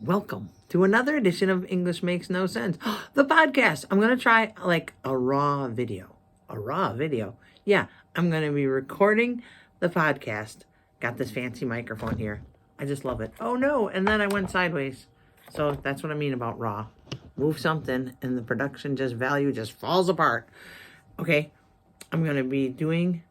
Welcome to another edition of English Makes No Sense, the podcast. I'm going to try like a raw video. A raw video? Yeah, I'm going to be recording the podcast. Got this fancy microphone here. I just love it. Oh no, and then I went sideways. So that's what I mean about raw. Move something and the production value just falls apart. Okay, I'm going to be doing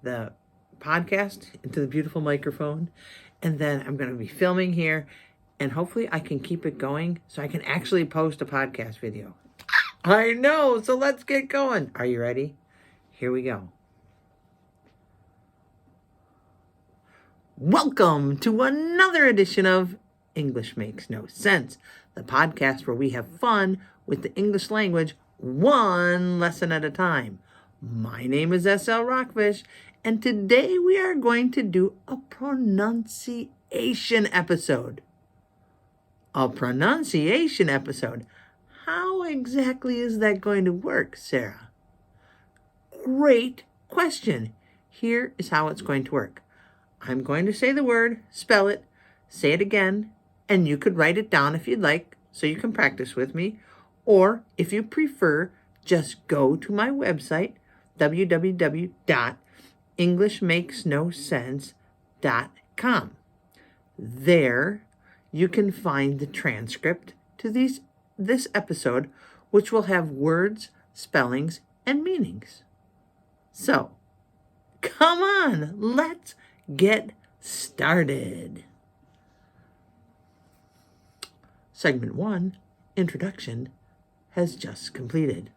the podcast into the beautiful microphone, and then I'm going to be filming here, and hopefully I can keep it going so I can actually post a podcast video. I know, so let's get going. Are you ready? Here we go. Welcome to another edition of English Makes No Sense, the podcast where we have fun with the English language one lesson at a time. My name is S.L. Rockfish, and today we are going to do a pronunciation episode. A pronunciation episode? How exactly is that going to work, Sarah? Great question. Here is how it's going to work. I'm going to say the word, spell it, say it again, and you could write it down if you'd like, so you can practice with me. Or, if you prefer, just go to my website, www.englishmakesnosense.com. There, you can find the transcript to this episode, which will have words, spellings, and meanings. So, come on, let's get started. Segment 1, Introduction, has just completed.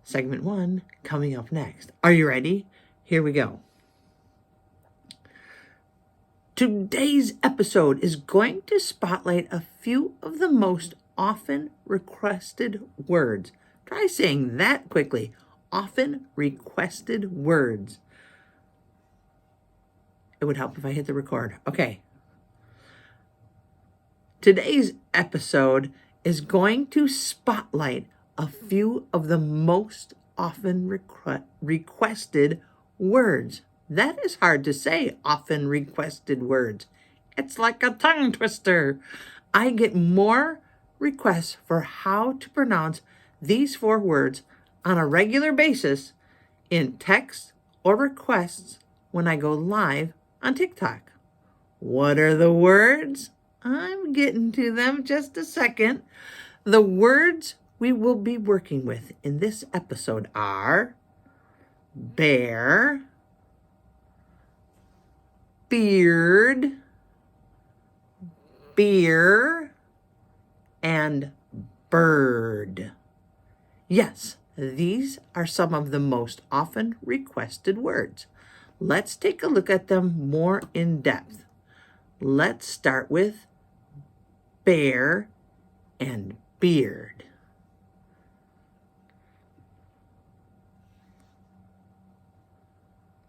Segment 1 coming up next. Are you ready? Here we go. Today's episode is going to spotlight a few of the most often requested words. Try saying that quickly. Often requested words. It would help if I hit the record. Okay. Today's episode is going to spotlight a few of the most often requested words. That is hard to say, often requested words. It's like a tongue twister. I get more requests for how to pronounce these 4 words on a regular basis in text or requests when I go live on TikTok. What are the words? I'm getting to them just a second. The words we will be working with in this episode are bear, beard, beer, and bird. Yes, these are some of the most often requested words. Let's take a look at them more in depth. Let's start with bear and beard.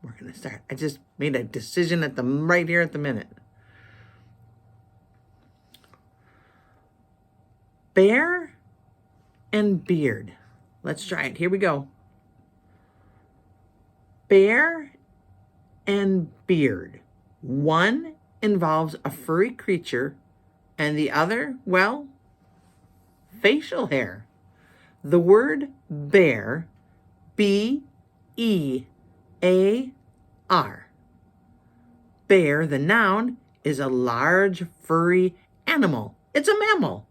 We're going to start. I just made a decision right here at the minute. Bear and beard. Let's try it. Here we go. Bear and beard. One involves a furry creature, and the other, well, facial hair. The word bear, B-E-A-R. Bear, the noun, is a large furry animal. It's a mammal.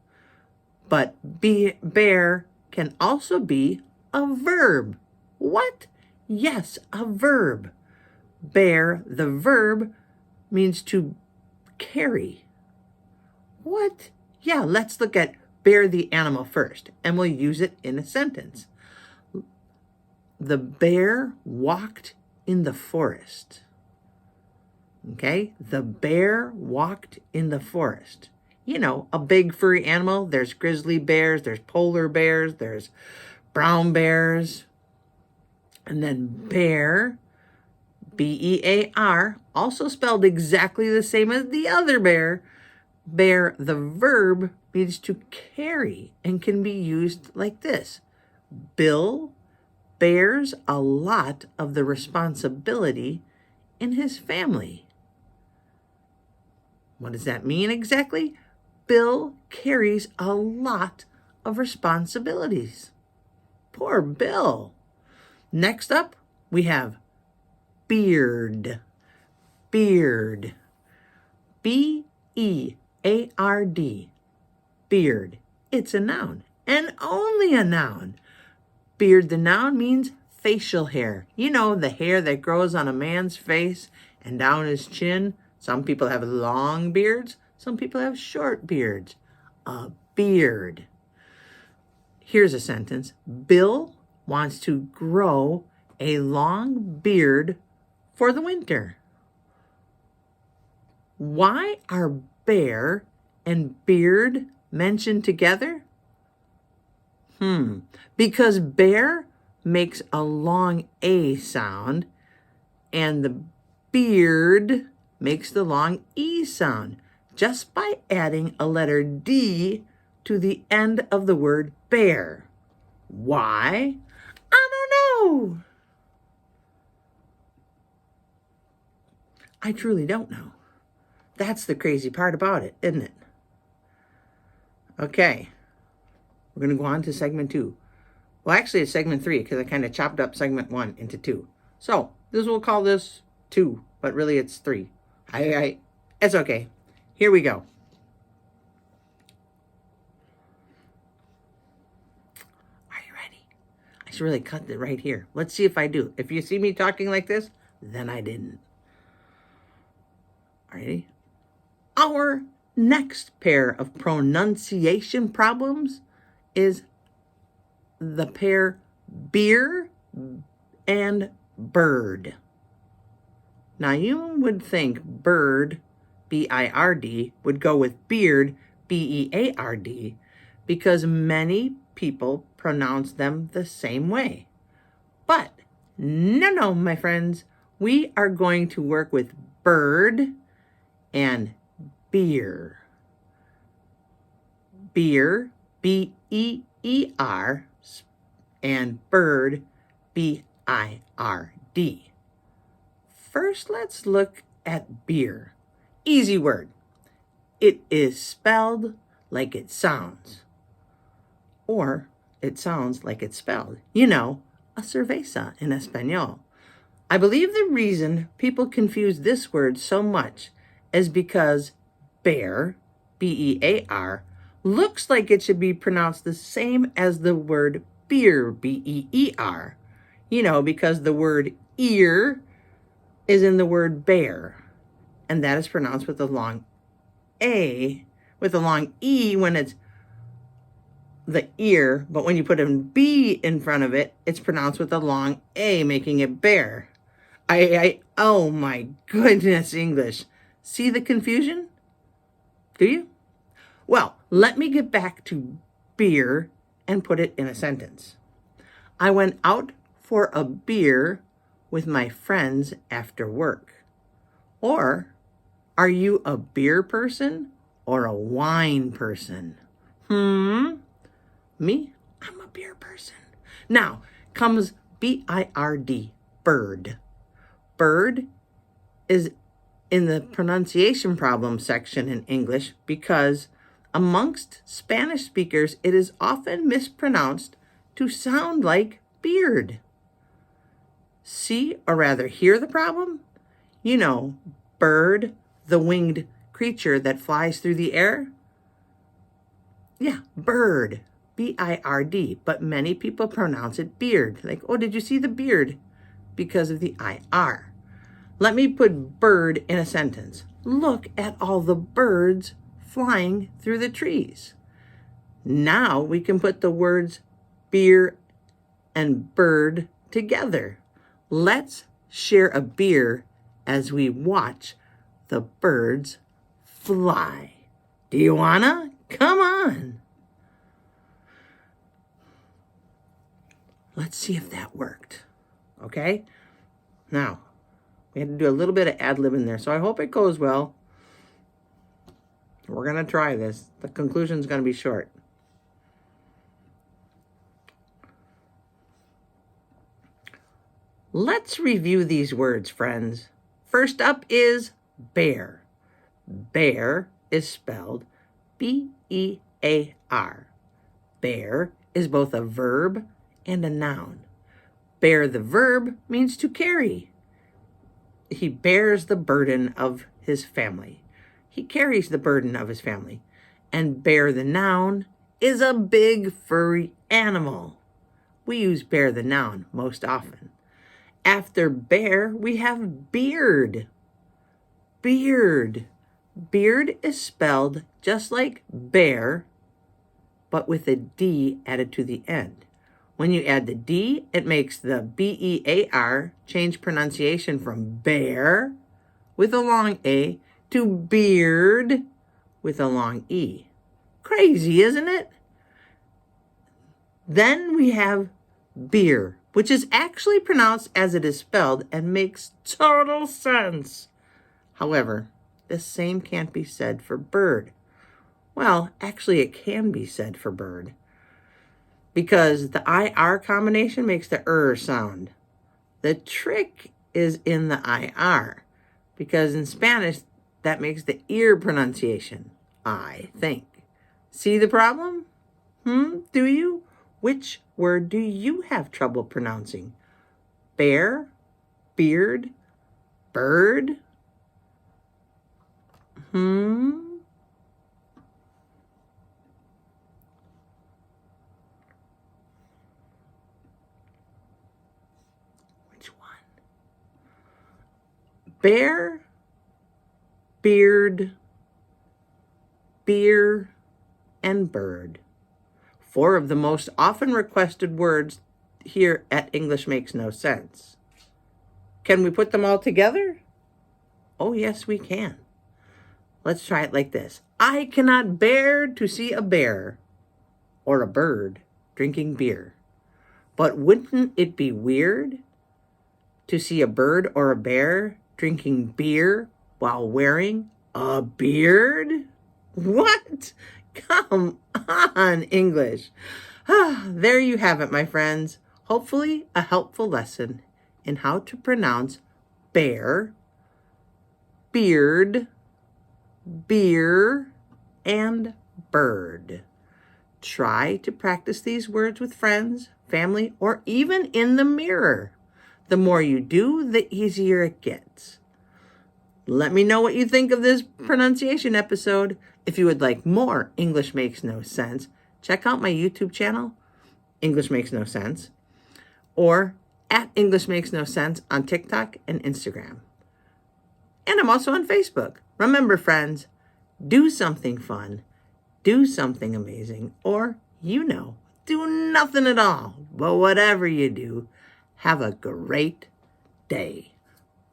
But bear can also be a verb. What? Yes, a verb. Bear, the verb, means to carry. What? Yeah, let's look at bear the animal first, and we'll use it in a sentence. The bear walked in the forest. Okay? The bear walked in the forest. You know, a big furry animal. There's grizzly bears, there's polar bears, there's brown bears. And then bear, B-E-A-R, also spelled exactly the same as the other bear. Bear, the verb, means to carry and can be used like this. Bill bears a lot of the responsibility in his family. What does that mean exactly? Bill carries a lot of responsibilities. Poor Bill. Next up, we have beard. Beard. B-E-A-R-D. Beard. It's a noun, and only a noun. Beard, the noun, means facial hair. You know, the hair that grows on a man's face and down his chin. Some people have long beards. Some people have short beards. A beard. Here's a sentence. Bill wants to grow a long beard for the winter. Why are bear and beard mentioned together? Because bear makes a long A sound and the beard makes the long E sound just by adding a letter D to the end of the word bear. Why? I don't know. I truly don't know. That's the crazy part about it, isn't it? Okay. We're going to go on to segment 2. Well, actually, it's segment 3 because I kind of chopped up segment 1 into 2. So, we'll call this 2, but really it's 3. It's okay. Here we go. Are you ready? I should really cut it right here. Let's see if I do. If you see me talking like this, then I didn't. Ready? Our next pair of pronunciation problems is the pair beer and bird. Now you would think bird, B-I-R-D, would go with beard, B-E-A-R-D, because many people pronounce them the same way. But no, my friends, we are going to work with bird and beer. Beer, B-E-E-R, and bird, B-I-R-D. First, let's look at beer. Easy word. It is spelled like it sounds. Or it sounds like it's spelled. You know, a cerveza in Espanol. I believe the reason people confuse this word so much is because bear, B-E-A-R, looks like it should be pronounced the same as the word beer, B-E-E-R. You know, because the word ear is in the word bear, and that is pronounced with a long A, with a long E when it's the ear, but when you put a B in front of it, it's pronounced with a long A, making it bear. Oh my goodness, English. See the confusion? Do you? Well, let me get back to beer and put it in a sentence. I went out for a beer with my friends after work. Or, are you a beer person or a wine person? Me? I'm a beer person. Now comes B-I-R-D, bird. Bird is in the pronunciation problem section in English because amongst Spanish speakers, it is often mispronounced to sound like beard. See, or rather hear the problem? You know, bird, the winged creature that flies through the air? Yeah, bird, B-I-R-D, but many people pronounce it beard. Like, oh, did you see the beard? Because of the I-R. Let me put bird in a sentence. Look at all the birds flying through the trees. Now we can put the words beer and bird together. Let's share a beer as we watch the birds fly. Do you wanna? Come on. Let's see if that worked. Okay? Now, we had to do a little bit of ad-lib in there, so I hope it goes well. We're going to try this. The conclusion's going to be short. Let's review these words, friends. First up is bear. Bear is spelled B-E-A-R. Bear is both a verb and a noun. Bear the verb means to carry. He bears the burden of his family. He carries the burden of his family. And bear the noun is a big furry animal. We use bear the noun most often. After bear, we have beard. Beard. Beard is spelled just like bear, but with a D added to the end. When you add the D, it makes the B-E-A-R change pronunciation from bear with a long A to beard with a long E. Crazy, isn't it? Then we have beer, which is actually pronounced as it is spelled and makes total sense. However, the same can't be said for bird. Well, actually it can be said for bird, because the IR combination makes the sound. The trick is in the IR, because in Spanish, that makes the ear pronunciation, I think. See the problem? Do you? Which word do you have trouble pronouncing? Bear? Beard? Bird? Which one? Bear, beard, beer, and bird. 4 of the most often requested words here at English Makes No Sense. Can we put them all together? Oh, yes, we can. Let's try it like this. I cannot bear to see a bear or a bird drinking beer. But wouldn't it be weird to see a bird or a bear drinking beer while wearing a beard? What? Come on, English. There you have it, my friends. Hopefully a helpful lesson in how to pronounce bear, beard, beer, and bird. Try to practice these words with friends, family, or even in the mirror. The more you do, the easier it gets. Let me know what you think of this pronunciation episode. If you would like more English Makes No Sense, check out my YouTube channel, English Makes No Sense, or at English Makes No Sense on TikTok and Instagram. And I'm also on Facebook. Remember, friends, do something fun, do something amazing, or, do nothing at all. But whatever you do, have a great day.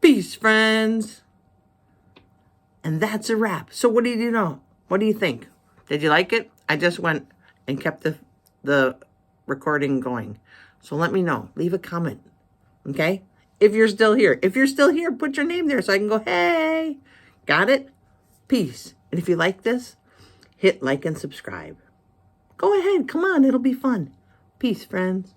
Peace, friends. And that's a wrap. So what do you know? What do you think? Did you like it? I just went and kept the recording going. So let me know. Leave a comment. Okay? If you're still here. If you're still here, put your name there so I can go, hey. Got it? Peace. And if you like this, hit like and subscribe. Go ahead. Come on. It'll be fun. Peace, friends.